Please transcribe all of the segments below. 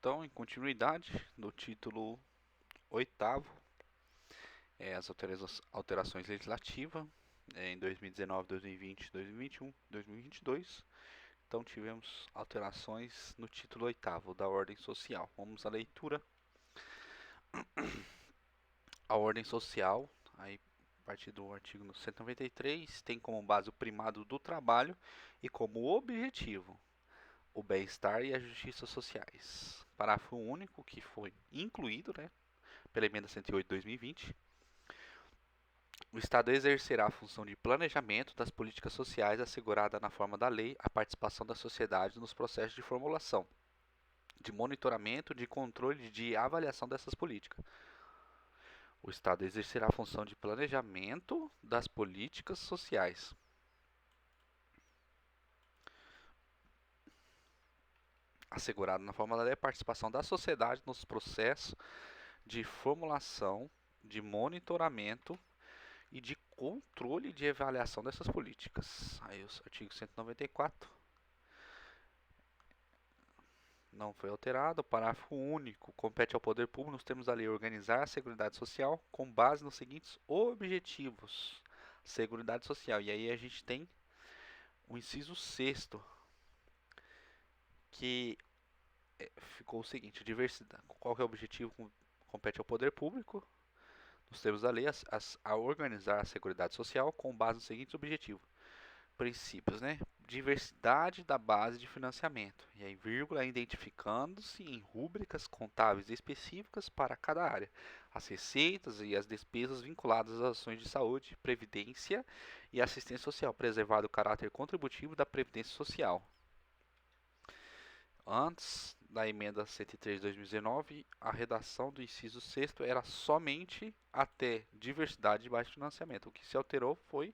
então, em continuidade do título oitavo, as alterações legislativas em 2019, 2020, 2021, 2022. Então, tivemos alterações no título oitavo da ordem social. Vamos à leitura. A ordem social, aí, a partir do artigo 193, tem como base o primado do trabalho e como objetivo o bem-estar e a justiça sociais. Parágrafo único que foi incluído, pela emenda 108 de 2020. O Estado exercerá a função de planejamento das políticas sociais assegurada na forma da lei a participação da sociedade nos processos de formulação, de monitoramento, de controle e de avaliação dessas políticas. O Estado exercerá a função de planejamento das políticas sociais. Assegurado na forma da lei a participação da sociedade nos processos de formulação, de monitoramento e de controle de avaliação dessas políticas. Aí o artigo 194 não foi alterado. O parágrafo único compete ao poder público, nos termos da lei, organizar a Seguridade Social com base nos seguintes objetivos. Seguridade Social. E aí a gente tem o inciso 6º, que ficou o seguinte: diversidade. Qual que é o objetivo? Compete ao poder público, nos termos da lei, a organizar a Seguridade Social com base nos seguintes objetivos. Princípios, Diversidade da base de financiamento. E aí, vírgula, identificando-se em rúbricas contábeis específicas para cada área as receitas e as despesas vinculadas às ações de saúde, previdência e assistência social, preservado o caráter contributivo da previdência social. Antes da emenda 103 de 2019, a redação do inciso 6º era somente até diversidade de base de financiamento. O que se alterou foi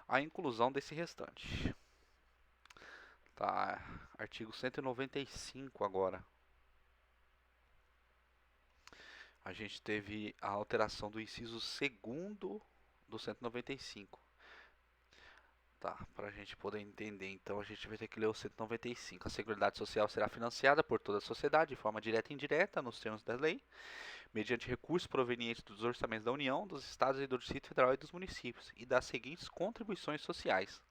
a inclusão desse restante. Tá, artigo 195 agora. A gente teve a alteração do inciso 2º do 195. Tá, para a gente poder entender, então a gente vai ter que ler o 195. A Seguridade Social será financiada por toda a sociedade, de forma direta e indireta, nos termos da lei, mediante recursos provenientes dos orçamentos da União, dos Estados e do Distrito Federal e dos municípios, e das seguintes contribuições sociais: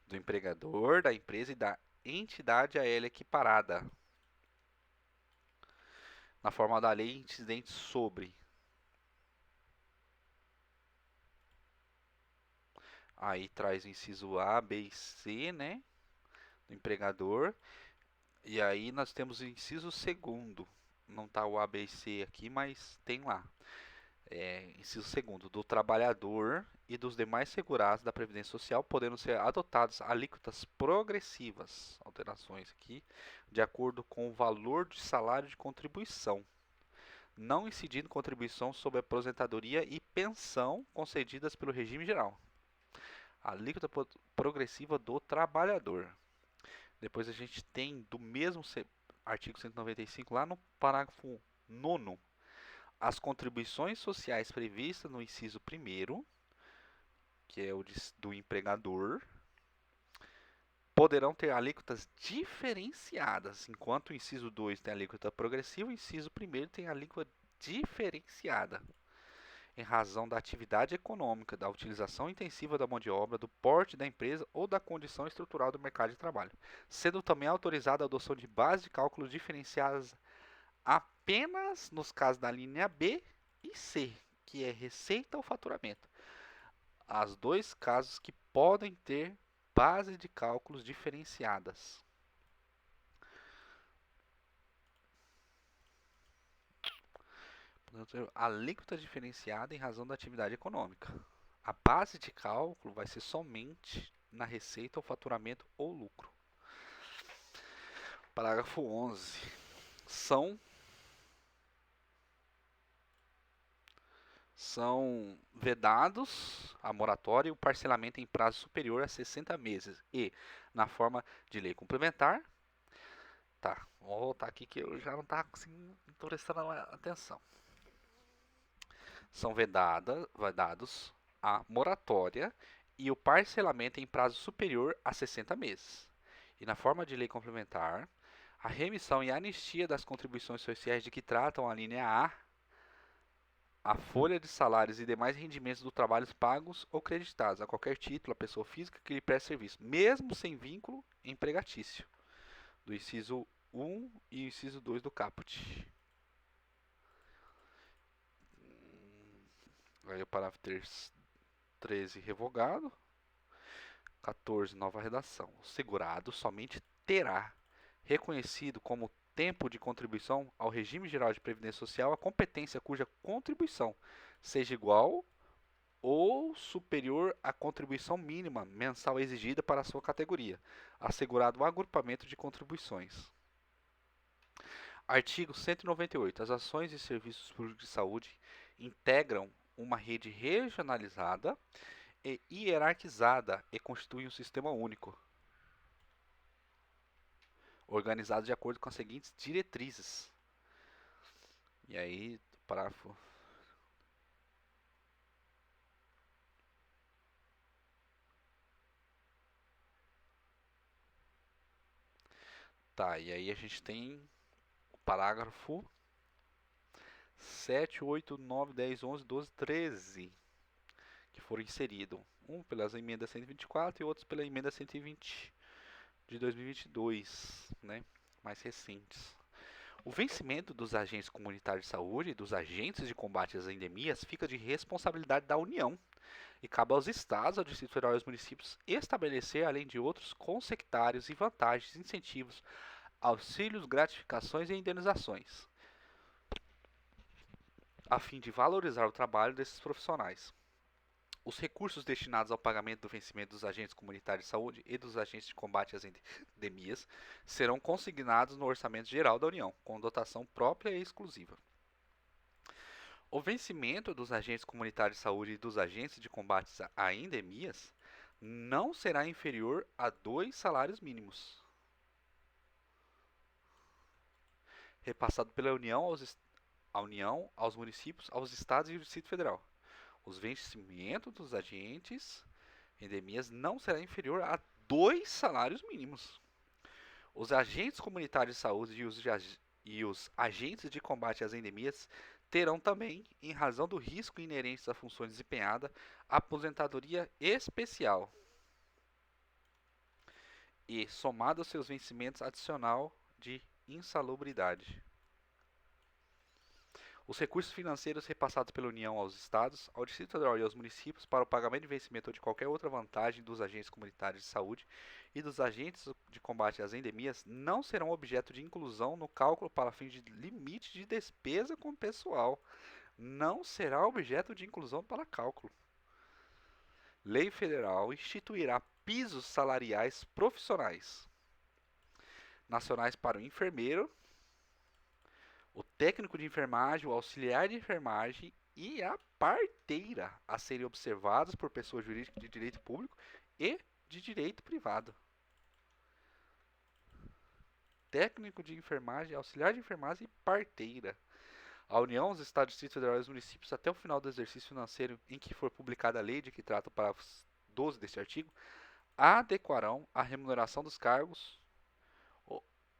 do empregador, da empresa e da entidade a ela equiparada, na forma da lei incidente sobre. Aí traz o inciso A, B e C, do empregador. E aí nós temos o inciso 2º. Não está o A, B e C aqui, mas tem lá. Inciso 2º, do trabalhador e dos demais segurados da Previdência Social, podendo ser adotadas alíquotas progressivas, alterações aqui, de acordo com o valor de salário de contribuição, não incidindo contribuição sobre a aposentadoria e pensão concedidas pelo regime geral. Alíquota progressiva do trabalhador. Depois a gente tem do mesmo artigo 195 lá no parágrafo 9º, as contribuições sociais previstas no inciso 1º, que é o do empregador, poderão ter alíquotas diferenciadas, enquanto o inciso 2 tem alíquota progressiva, o inciso 1º tem alíquota diferenciada, em razão da atividade econômica, da utilização intensiva da mão de obra, do porte da empresa ou da condição estrutural do mercado de trabalho, sendo também autorizada a adoção de bases de cálculo diferenciadas apenas nos casos da linha B e C, que é receita ou faturamento. As dois casos que podem ter bases de cálculos diferenciadas. Alíquota diferenciada em razão da atividade econômica. A base de cálculo vai ser somente na receita ou faturamento ou lucro. Parágrafo 11. São vedados a moratória e o parcelamento em prazo superior a 60 meses e na forma de lei complementar. Tá, vou voltar aqui que eu já não estava assim, prestando atenção. São vedados a moratória e o parcelamento em prazo superior a 60 meses. E na forma de lei complementar, A remissão e anistia das contribuições sociais de que tratam a linha a folha de salários e demais rendimentos do trabalho pagos ou creditados a qualquer título à pessoa física que lhe preste serviço, mesmo sem vínculo empregatício, do inciso 1 e inciso 2 do caput. Aí o parágrafo 13 revogado. 14, nova redação. O segurado somente terá reconhecido como tempo de contribuição ao regime geral de previdência social a competência cuja contribuição seja igual ou superior à contribuição mínima mensal exigida para a sua categoria, assegurado o agrupamento de contribuições. Artigo 198. As ações e serviços públicos de saúde integram uma rede regionalizada e hierarquizada e constituem um sistema único, organizado de acordo com as seguintes diretrizes. E aí, parágrafo. Tá, e aí a gente tem o parágrafo 7, 8, 9, 10, 11, 12, 13, que foram inseridos. Um pelas emendas 124 e outros pela emenda 120 de 2022, né? Mais recentes. O vencimento dos agentes comunitários de saúde e dos agentes de combate às endemias fica de responsabilidade da União e cabe aos estados, ao Distrito Federal e aos municípios estabelecer, além de outros consectários e vantagens, incentivos, auxílios, gratificações e indenizações, a fim de valorizar o trabalho desses profissionais. Os recursos destinados ao pagamento do vencimento dos agentes comunitários de saúde e dos agentes de combate às endemias serão consignados no Orçamento Geral da União, com dotação própria e exclusiva. O vencimento dos agentes comunitários de saúde e dos agentes de combate a endemias não será inferior a 2 salários mínimos, repassado pela União aos municípios, aos estados e ao Distrito Federal. Os vencimentos dos agentes endemias não será inferior a 2 salários mínimos. Os agentes comunitários de saúde e os agentes de combate às endemias terão também, em razão do risco inerente às funções desempenhadas, aposentadoria especial e, somado aos seus vencimentos, adicional de insalubridade. Os recursos financeiros repassados pela União aos Estados, ao Distrito Federal e aos municípios para o pagamento de vencimento ou de qualquer outra vantagem dos agentes comunitários de saúde e dos agentes de combate às endemias não serão objeto de inclusão no cálculo para fins de limite de despesa com pessoal. Não será objeto de inclusão para cálculo. Lei Federal instituirá pisos salariais profissionais nacionais para o enfermeiro, o técnico de enfermagem, o auxiliar de enfermagem e a parteira a serem observados por pessoas jurídicas de direito público e de direito privado. Técnico de enfermagem, auxiliar de enfermagem e parteira. A União, os Estados, Distrito Federal e os municípios, até o final do exercício financeiro em que for publicada a lei de que trata o parágrafo 12 deste artigo, adequarão a remuneração dos cargos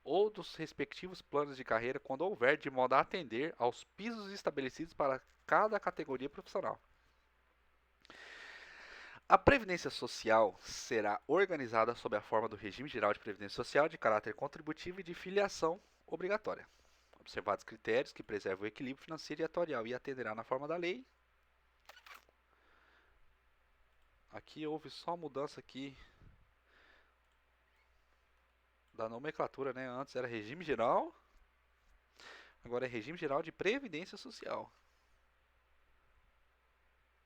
ou dos respectivos planos de carreira quando houver, de modo a atender aos pisos estabelecidos para cada categoria profissional. A Previdência Social será organizada sob a forma do Regime Geral de Previdência Social de caráter contributivo e de filiação obrigatória, observados critérios que preservam o equilíbrio financeiro e atuarial, e atenderá na forma da lei. Aqui houve só mudança aqui da nomenclatura, né? Antes era regime geral, agora é regime geral de previdência social.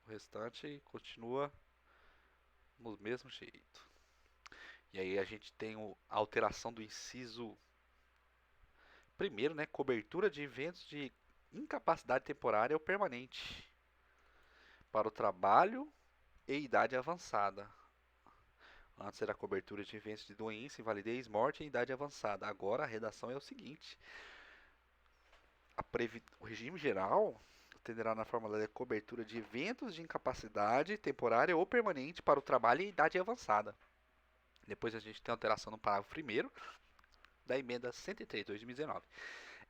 O restante continua no mesmo jeito. E aí a gente tem a alteração do inciso primeiro, né? Cobertura de eventos de incapacidade temporária ou permanente para o trabalho e idade avançada. Antes era cobertura de eventos de doença, invalidez, morte e idade avançada. Agora a redação é o seguinte: o regime geral atenderá na forma da cobertura de eventos de incapacidade temporária ou permanente para o trabalho e idade avançada. Depois a gente tem alteração no parágrafo primeiro, da emenda 103/2019.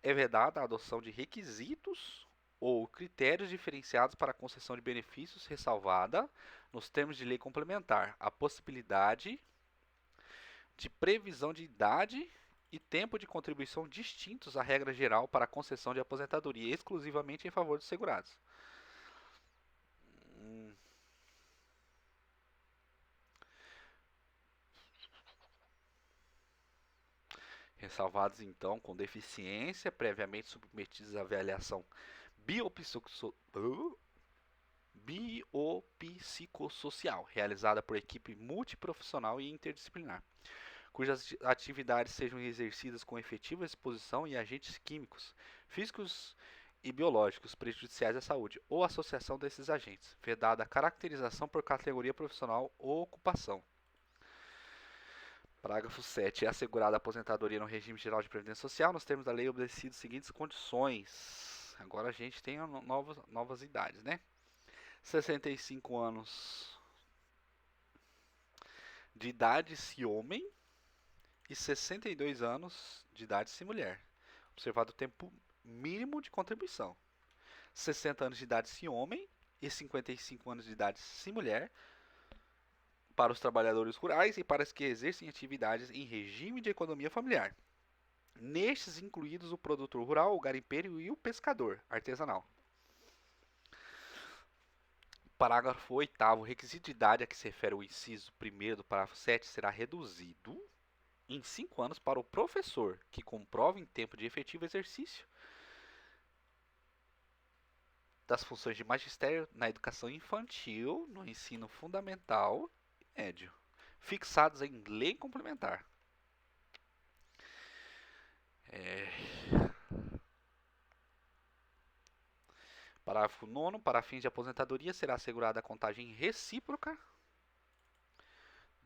É vedada a adoção de requisitos ou critérios diferenciados para a concessão de benefícios, ressalvada, nos termos de lei complementar, a possibilidade de previsão de idade e tempo de contribuição distintos à regra geral para a concessão de aposentadoria exclusivamente em favor dos segurados. Ressalvados, então, com deficiência, previamente submetidos à avaliação biopsicossocial, realizada por equipe multiprofissional e interdisciplinar, cujas atividades sejam exercidas com efetiva exposição a agentes químicos, físicos e biológicos prejudiciais à saúde, ou associação desses agentes, vedada a caracterização por categoria profissional ou ocupação. Parágrafo 7. É assegurada a aposentadoria no regime geral de previdência social, nos termos da lei, obedecidas as seguintes condições. Agora a gente tem novas idades, né? 65 anos de idade se homem e 62 anos de idade se mulher. Observado o tempo mínimo de contribuição. 60 anos de idade se homem e 55 anos de idade se mulher, para os trabalhadores rurais e para os que exercem atividades em regime de economia familiar. Nestes incluídos o produtor rural, o garimpeiro e o pescador artesanal. Parágrafo 8º. O requisito de idade a que se refere o inciso 1º do parágrafo 7 será reduzido em 5 anos para o professor que comprove em tempo de efetivo exercício das funções de magistério na educação infantil, no ensino fundamental e médio, fixados em lei complementar. Parágrafo 9º. Para fins de aposentadoria, será assegurada a contagem recíproca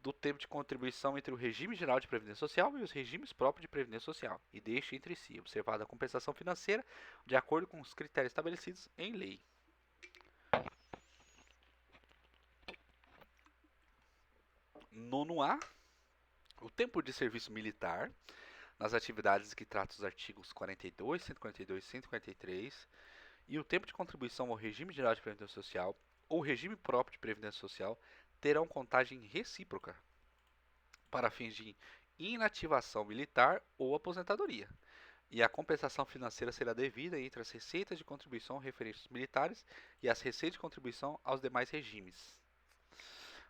do tempo de contribuição entre o regime geral de previdência social e os regimes próprios de previdência social, e deixe entre si, observada a compensação financeira de acordo com os critérios estabelecidos em lei. Nono A. O tempo de serviço militar nas atividades que tratam os artigos 42, 142 e 143 e o tempo de contribuição ao regime geral de previdência social ou regime próprio de previdência social terão contagem recíproca para fins de inativação militar ou aposentadoria, e a compensação financeira será devida entre as receitas de contribuição referentes aos militares e as receitas de contribuição aos demais regimes.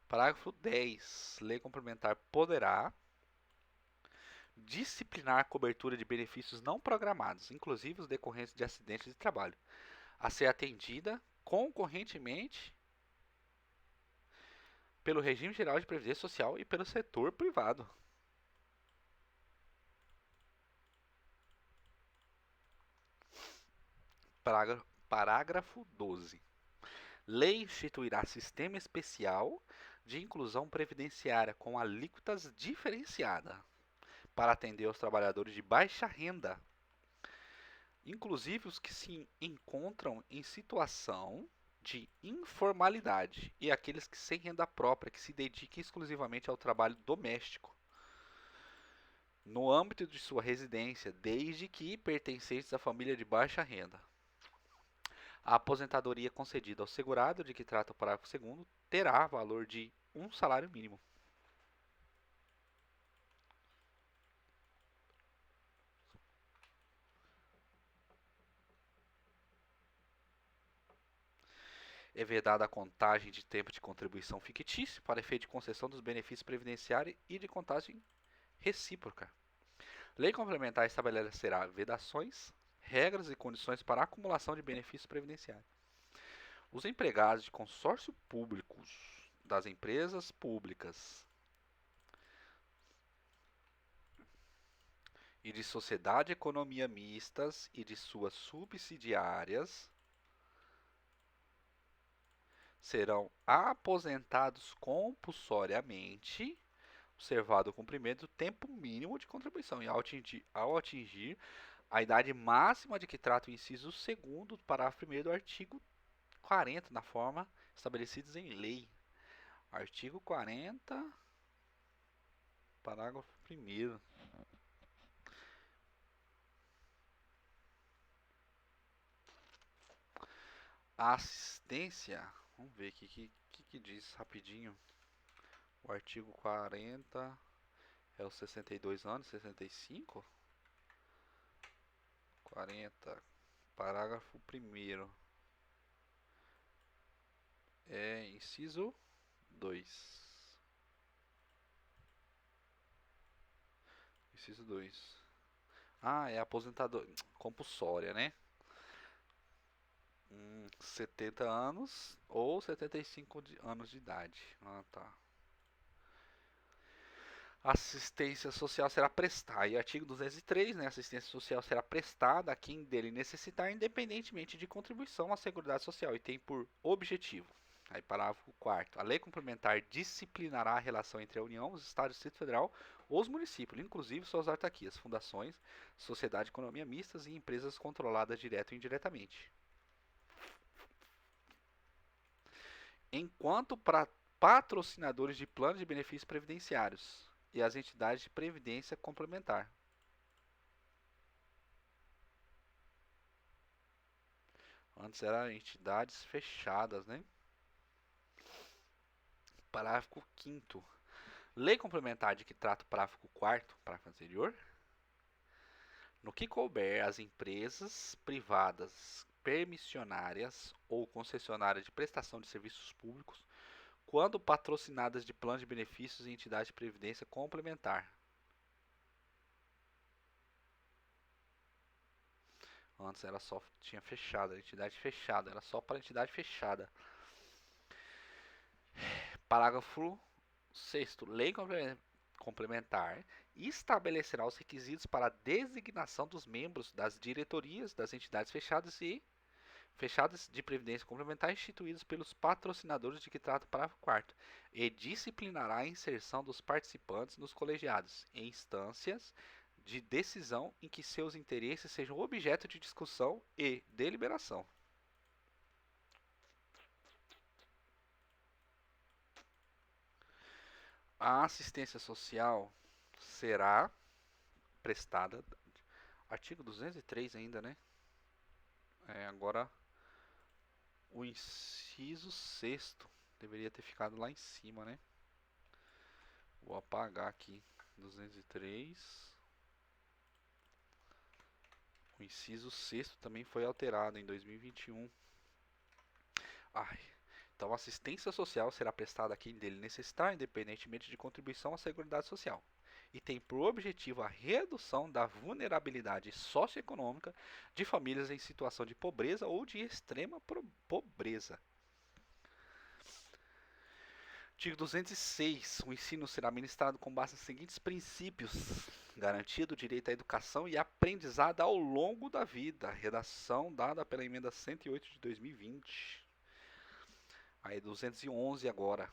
Parágrafo 10. Lei complementar poderá disciplinar a cobertura de benefícios não programados, inclusive os decorrentes de acidentes de trabalho, a ser atendida concorrentemente pelo regime geral de previdência social e pelo setor privado. Parágrafo 12. Lei instituirá sistema especial de inclusão previdenciária com alíquotas diferenciadas para atender aos trabalhadores de baixa renda, inclusive os que se encontram em situação de informalidade e aqueles que sem renda própria que se dediquem exclusivamente ao trabalho doméstico, no âmbito de sua residência, desde que pertencentes à família de baixa renda. A aposentadoria concedida ao segurado, de que trata o parágrafo 2º, terá valor de um salário mínimo. É vedada a contagem de tempo de contribuição fictício para efeito de concessão dos benefícios previdenciários e de contagem recíproca. Lei complementar estabelecerá vedações, regras e condições para a acumulação de benefícios previdenciários. Os empregados de consórcio públicos das empresas públicas e de sociedade de economia mistas e de suas subsidiárias serão aposentados compulsoriamente, observado o cumprimento do tempo mínimo de contribuição, e ao atingir a idade máxima de que trata o inciso 2º do parágrafo 1º do artigo 40, na forma estabelecidas em lei. Artigo 40, parágrafo 1º. A assistência, vamos ver aqui que diz rapidinho. O artigo 40 é os 62 anos, 65? 40, parágrafo primeiro é inciso 2. Inciso 2. Ah, é aposentador compulsória, né? 70 anos ou 75 anos de idade. Ah, tá. Assistência social será prestada. E artigo 203, né? Assistência social será prestada a quem dele necessitar, independentemente de contribuição à Seguridade Social, e tem por objetivo. Aí, parágrafo 4º. A lei complementar disciplinará a relação entre a União, os Estados, o Distrito Federal, os municípios, inclusive suas autarquias, fundações, sociedade de economia mistas e empresas controladas direto ou indiretamente. Enquanto patrocinadores de planos de benefícios previdenciários e as entidades de previdência complementar. Antes eram entidades fechadas, né? Parágrafo 5º. Lei complementar de que trata o parágrafo 4º, parágrafo anterior. No que couber às empresas privadas permissionárias ou concessionárias de prestação de serviços públicos, quando patrocinadas de planos de benefícios e entidade de previdência complementar. Antes era só, tinha fechada, entidade fechada, era só para entidade fechada. Parágrafo 6º. Lei complementar estabelecerá os requisitos para a designação dos membros das diretorias das entidades fechadas de previdência complementar instituídas pelos patrocinadores de que trata o parágrafo 4º e disciplinará a inserção dos participantes nos colegiados em instâncias de decisão em que seus interesses sejam objeto de discussão e deliberação. A assistência social será prestada, artigo 203 ainda, né? Agora o inciso 6º deveria ter ficado lá em cima, né? Vou apagar aqui 203. O inciso 6º também foi alterado em 2021. Então, a assistência social será prestada a quem dele necessitar, independentemente de contribuição à Seguridade Social, e tem por objetivo a redução da vulnerabilidade socioeconômica de famílias em situação de pobreza ou de extrema pobreza. Artigo 206. O ensino será ministrado com base nos seguintes princípios: garantido o direito à educação e aprendizado ao longo da vida. Redação dada pela emenda 108 de 2020. Aí 211 agora.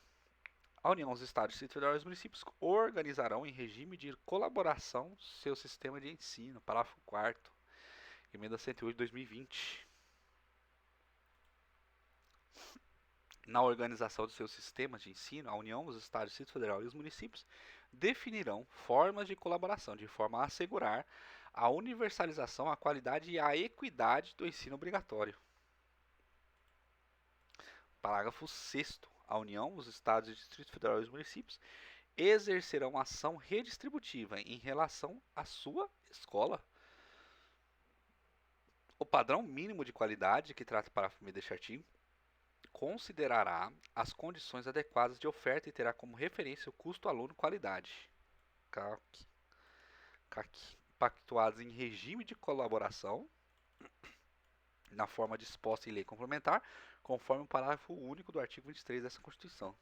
A União, os Estados, Distrito Federal e os municípios organizarão em regime de colaboração seu sistema de ensino. Parágrafo 4º. Emenda 108 de 2020. Na organização dos seus sistemas de ensino, a União, os Estados, Distrito Federal e os municípios definirão formas de colaboração de forma a assegurar a universalização, a qualidade e a equidade do ensino obrigatório. Parágrafo 6º. A União, os Estados, Distrito Federal e os municípios exercerão ação redistributiva em relação à sua escola. O padrão mínimo de qualidade, que trata o parágrafo 1 deste artigo, considerará as condições adequadas de oferta e terá como referência o custo aluno-qualidade. CAC. Pactuados em regime de colaboração, na forma disposta em lei complementar, conforme o parágrafo único do artigo 23 dessa Constituição.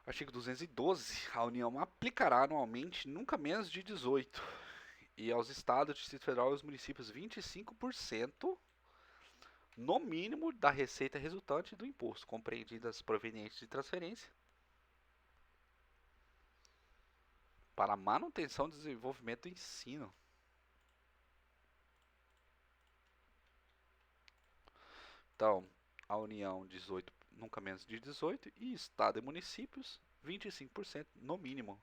Artigo 212. A União aplicará anualmente nunca menos de 18, e aos Estados, Distrito Federal e aos municípios 25%, no mínimo, da receita resultante do imposto, compreendidas provenientes de transferência, para a manutenção e desenvolvimento do ensino. Então, a União 18, nunca menos de 18, e Estado e municípios 25% no mínimo.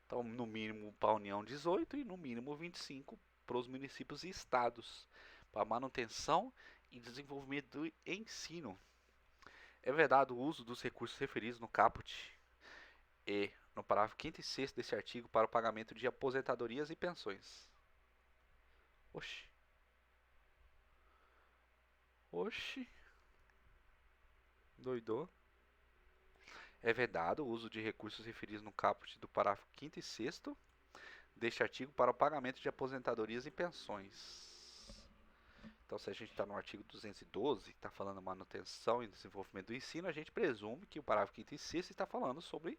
Então, no mínimo para a União 18 e no mínimo 25 para os municípios e estados. para manutenção e desenvolvimento do ensino. É vedado o uso dos recursos referidos no caput e no parágrafo 5º e 6º deste artigo para o pagamento de aposentadorias e pensões. Oxi. Oxi. Doidou. É vedado o uso de recursos referidos no caput do parágrafo 5º e 6º deste artigo para o pagamento de aposentadorias e pensões. Então, se a gente está no artigo 212, está falando manutenção e desenvolvimento do ensino, a gente presume que o parágrafo 5º e 6º está tratando sobre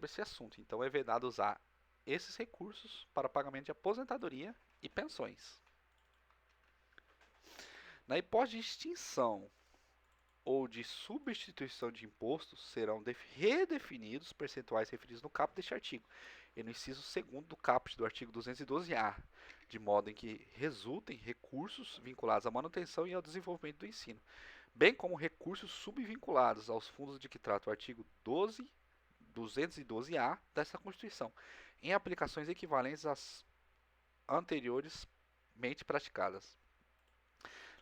esse assunto. Então, é vedado usar esses recursos para pagamento de aposentadoria e pensões. Na hipótese de extinção ou de substituição de impostos, serão redefinidos os percentuais referidos no caput deste artigo e no inciso 2º do caput do artigo 212-A, de modo em que resultem recursos vinculados à manutenção e ao desenvolvimento do ensino, bem como recursos subvinculados aos fundos de que trata o artigo 212-A desta Constituição, em aplicações equivalentes às anteriormente praticadas.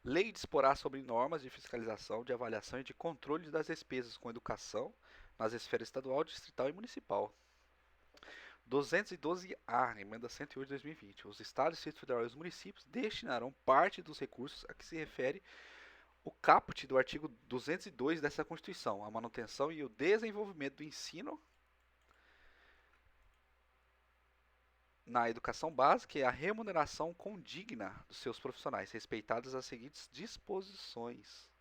Lei disporá sobre normas de fiscalização, de avaliação e de controle das despesas com educação nas esferas estadual, distrital e municipal. 212-A, emenda 108 de 2020. Os estados, Distrito Federal e os municípios destinarão parte dos recursos a que se refere o caput do artigo 202 dessa Constituição, a manutenção e o desenvolvimento do ensino na educação básica e a remuneração condigna dos seus profissionais, respeitadas as seguintes disposições.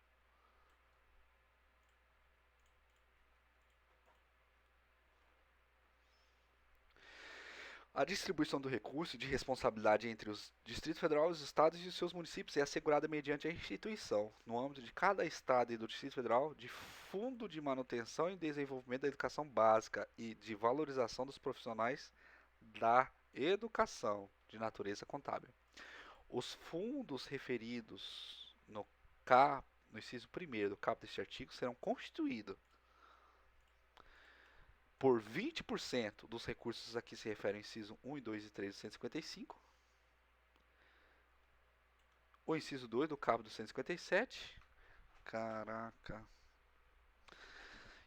A distribuição do recurso de responsabilidade entre os Distrito Federal, os estados e os seus municípios é assegurada mediante a instituição, no âmbito de cada estado e do Distrito Federal, de Fundo de Manutenção e Desenvolvimento da Educação Básica e de Valorização dos Profissionais da Educação de natureza contábil. Os fundos referidos no inciso 1º do caput deste artigo serão constituídos por 20% dos recursos a que se refere o inciso 1, 2 e 3 do 155, o inciso 2 do caput do 157, caraca,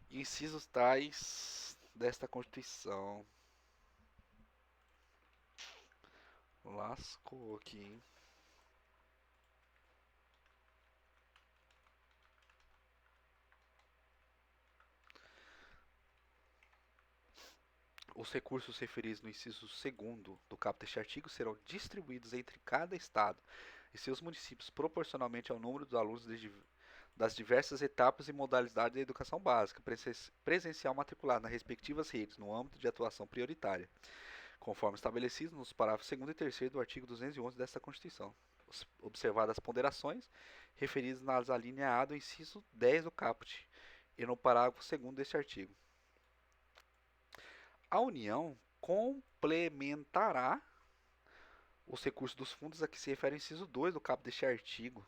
e incisos tais desta Constituição. Lascou aqui, hein? Os recursos referidos no inciso 2º do caput deste artigo serão distribuídos entre cada estado e seus municípios proporcionalmente ao número dos alunos das diversas etapas e modalidades da educação básica presencial matriculado nas respectivas redes no âmbito de atuação prioritária, conforme estabelecido nos parágrafos 2º e 3º do artigo 211 desta Constituição, observadas as ponderações referidas nas alíneas A do inciso 10 do caput e no parágrafo 2º deste artigo. A União complementará os recursos dos fundos a que se refere o inciso 2 do caput deste artigo.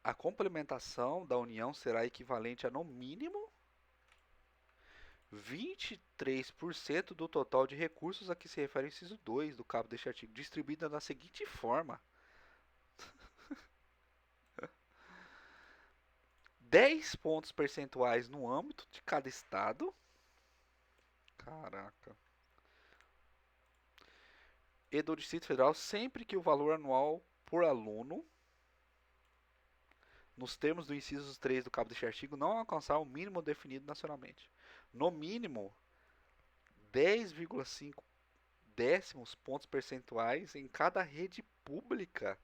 A complementação da União será equivalente a, no mínimo, 23% do total de recursos a que se refere o inciso 2 do caput deste artigo, distribuída da seguinte forma: 10 pontos percentuais no âmbito de cada estado. Caraca. E do Distrito Federal, sempre que o valor anual por aluno, nos termos do inciso 3 do caput deste artigo, não alcançar o mínimo definido nacionalmente. No mínimo, 10,5 décimos pontos percentuais em cada rede pública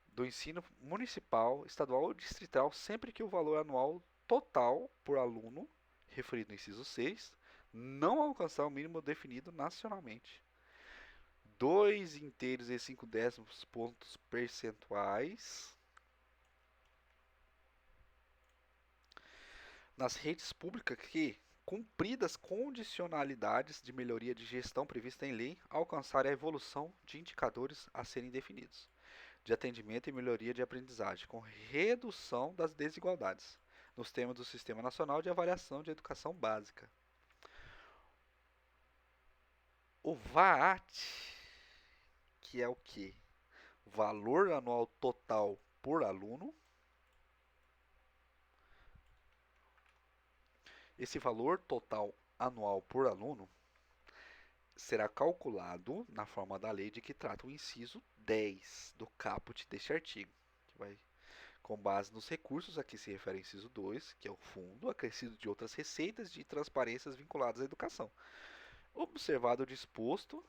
do ensino municipal, estadual ou distrital, sempre que o valor anual total por aluno, referido no inciso 6, não alcançar o mínimo definido nacionalmente. 2,5 pontos percentuais nas redes públicas que, cumpridas condicionalidades de melhoria de gestão prevista em lei, alcançarem a evolução de indicadores a serem definidos, de atendimento e melhoria de aprendizagem, com redução das desigualdades, nos termos do Sistema Nacional de Avaliação de Educação Básica. O VAT, que é o quê? Valor anual total por aluno. Esse valor total anual por aluno será calculado na forma da lei de que trata o inciso 10 do caput deste artigo, que vai com base nos recursos a que se refere o inciso 2, que é o fundo, acrescido de outras receitas de transparências vinculadas à educação. Observado o disposto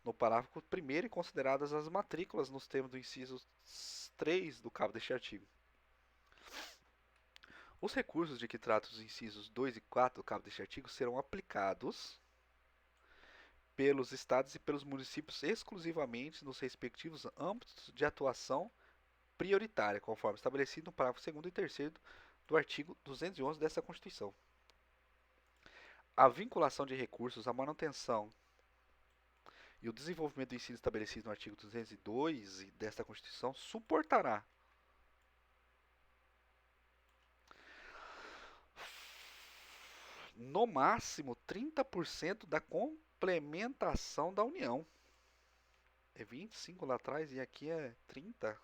no parágrafo 1º e consideradas as matrículas nos termos do inciso 3 do caput deste artigo. Os recursos de que tratam os incisos 2 e 4 do caput deste artigo serão aplicados pelos estados e pelos municípios exclusivamente nos respectivos âmbitos de atuação prioritária, conforme estabelecido no parágrafo 2º e 3º do artigo 211 desta Constituição. A vinculação de recursos à manutenção e o desenvolvimento do ensino estabelecido no artigo 202 desta Constituição suportará no máximo 30% da complementação da União. É 25 lá atrás e aqui é 30.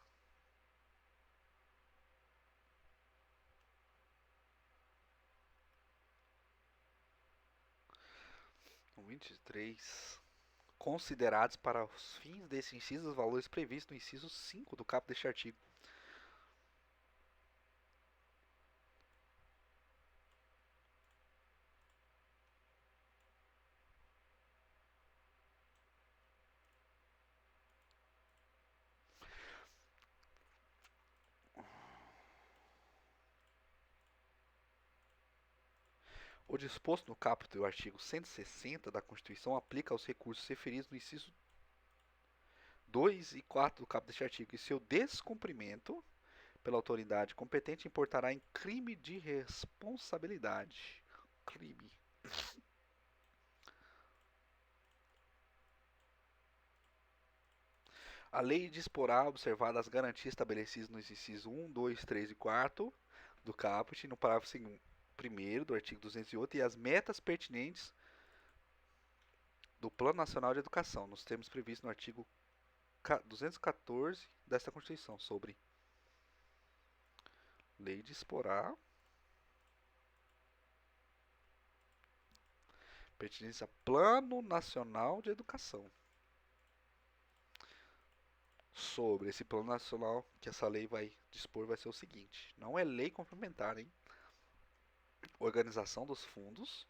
23. Considerados para os fins desse inciso os valores previstos no inciso 5 do caput deste artigo. O disposto no caput do artigo 160 da Constituição aplica aos recursos referidos no inciso 2 e 4 do caput deste artigo, e seu descumprimento pela autoridade competente importará em crime de responsabilidade. Crime. A lei disporá, observadas as garantias estabelecidas nos incisos 1, 2, 3 e 4 do caput, no parágrafo 1º do artigo 208, e as metas pertinentes do Plano Nacional de Educação, nos termos previstos no artigo 214 desta Constituição, sobre lei disporá pertinência a Plano Nacional de Educação. Sobre esse Plano Nacional que essa lei vai dispor vai ser o seguinte: não é lei complementar, hein? Organização dos fundos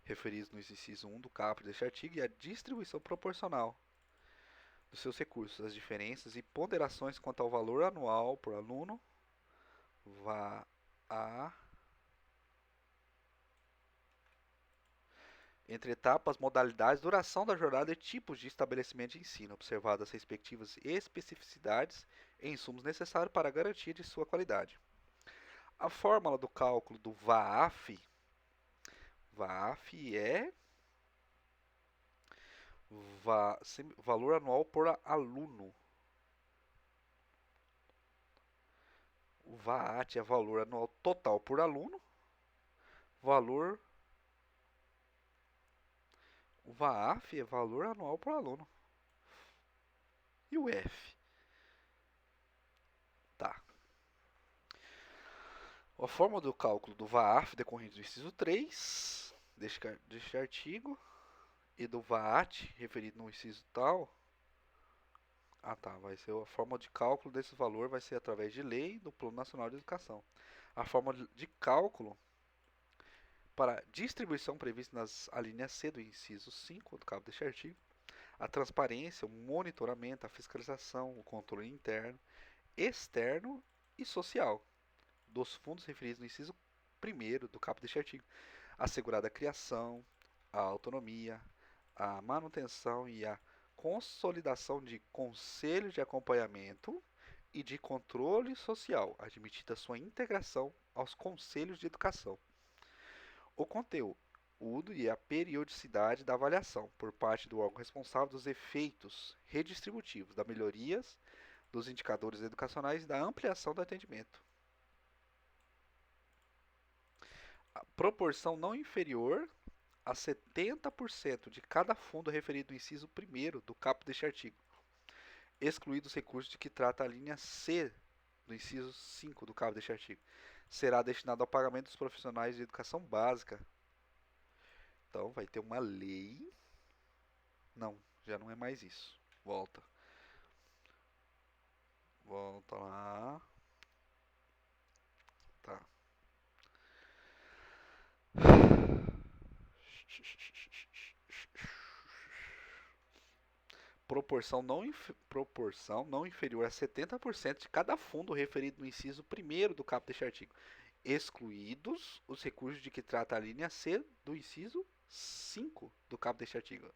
referidos no inciso 1 do caput deste artigo e a distribuição proporcional dos seus recursos, as diferenças e ponderações quanto ao valor anual por aluno, entre etapas, modalidades, duração da jornada e tipos de estabelecimento de ensino, observadas as respectivas especificidades e insumos necessários para a garantia de sua qualidade. A fórmula do cálculo do VAAF é valor anual por aluno. O VAT é valor anual total por aluno. O VAAF é valor anual por aluno. E o F? Tá. A forma do cálculo do VAAF decorrente do inciso 3 deste artigo e do VAT referido no inciso tal. Vai ser a forma de cálculo desse valor vai ser através de lei do Plano Nacional de Educação. A forma de cálculo para distribuição prevista nas alíneas C do inciso 5 do caput deste artigo, a transparência, o monitoramento, a fiscalização, o controle interno, externo e social dos fundos referidos no inciso 1º do caput deste artigo, assegurada a criação, a autonomia, a manutenção e a consolidação de conselhos de acompanhamento e de controle social, admitida sua integração aos conselhos de educação. O conteúdo e a periodicidade da avaliação por parte do órgão responsável dos efeitos redistributivos, da melhorias dos indicadores educacionais e da ampliação do atendimento. A proporção não inferior a 70% de cada fundo referido no inciso 1º do caput deste artigo, excluídos os recursos de que trata a linha C do inciso 5 do caput deste artigo, será destinado ao pagamento dos profissionais de educação básica. Então, vai ter uma lei. Não, já não é mais isso. Volta. Volta lá. Tá. Proporção não inferior a 70% de cada fundo referido no inciso 1º do caput deste artigo, excluídos os recursos de que trata a linha C do inciso 5 do caput deste artigo.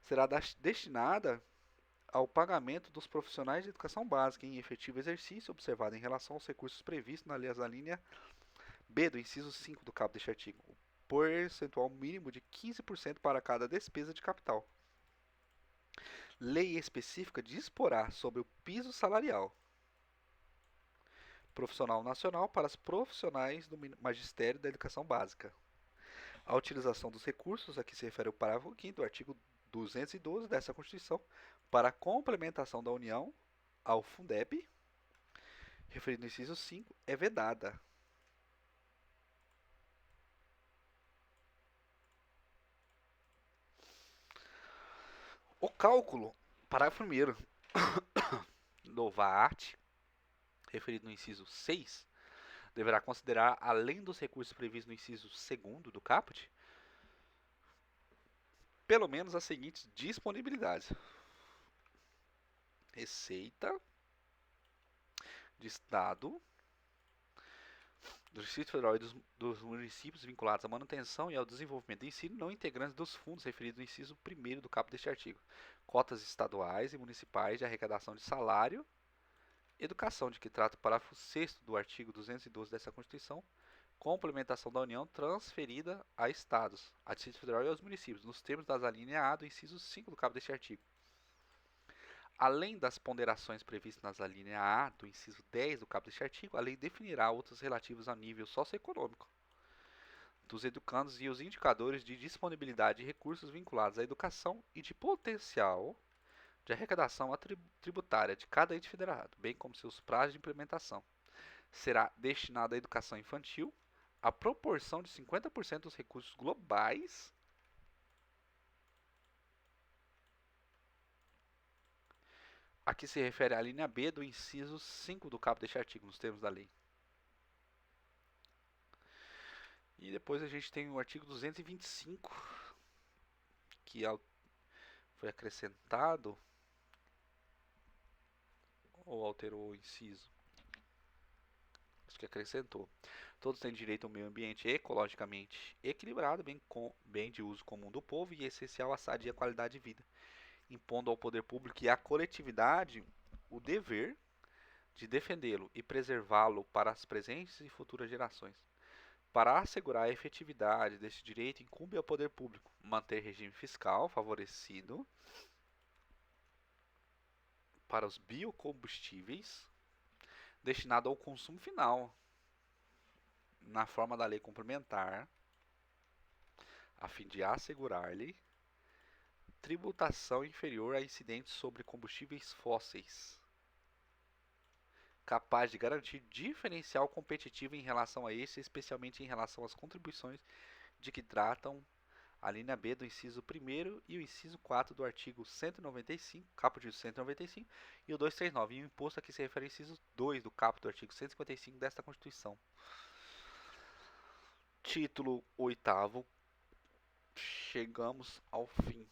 Será destinada ao pagamento dos profissionais de educação básica em efetivo exercício, observado em relação aos recursos previstos na linha B do inciso 5 do caput deste artigo, o percentual mínimo de 15% para cada despesa de capital. Lei específica disporá sobre o piso salarial profissional nacional para os profissionais do magistério da educação básica. A utilização dos recursos a que se refere o parágrafo 5º do artigo 212 dessa Constituição para a complementação da União ao Fundeb, referido no inciso 5, é vedada. O cálculo, parágrafo 1º do VAT, referido no inciso 6, deverá considerar, além dos recursos previstos no inciso 2º do caput, pelo menos as seguintes disponibilidades: receita de Estado, do Distrito Federal e dos municípios vinculados à manutenção e ao desenvolvimento do ensino não integrantes dos fundos referidos no inciso 1º do caput deste artigo, cotas estaduais e municipais de arrecadação de salário, educação, de que trata o parágrafo 6º do artigo 212 dessa Constituição, complementação da União transferida a Estados, a Distrito Federal e aos municípios, nos termos das alíneas A do inciso 5 do caput deste artigo. Além das ponderações previstas nas alíneas A do inciso 10 do caput deste artigo, a lei definirá outros relativos ao nível socioeconômico dos educandos e os indicadores de disponibilidade de recursos vinculados à educação e de potencial de arrecadação tributária de cada ente federado, bem como seus prazos de implementação. Será destinado à educação infantil a proporção de 50% dos recursos globais a que se refere a linha B do inciso 5 do caput deste artigo, nos termos da lei. E depois a gente tem o artigo 225, que foi acrescentado ou alterou o inciso? Acho que acrescentou. Todos têm direito ao meio ambiente ecologicamente equilibrado, bem de uso comum do povo e essencial à sadia qualidade de vida, impondo ao poder público e à coletividade o dever de defendê-lo e preservá-lo para as presentes e futuras gerações. Para assegurar a efetividade deste direito, incumbe ao poder público manter regime fiscal favorecido para os biocombustíveis destinado ao consumo final, na forma da lei complementar, a fim de assegurar-lhe tributação inferior a incidentes sobre combustíveis fósseis, capaz de garantir diferencial competitivo em relação a este, especialmente em relação às contribuições de que tratam a linha B do inciso 1º e o inciso 4 do artigo 195, caput do 195, e o 239, e o imposto a que se refere ao inciso 2 do caput do artigo 155 desta Constituição. Título 8º. Chegamos ao fim.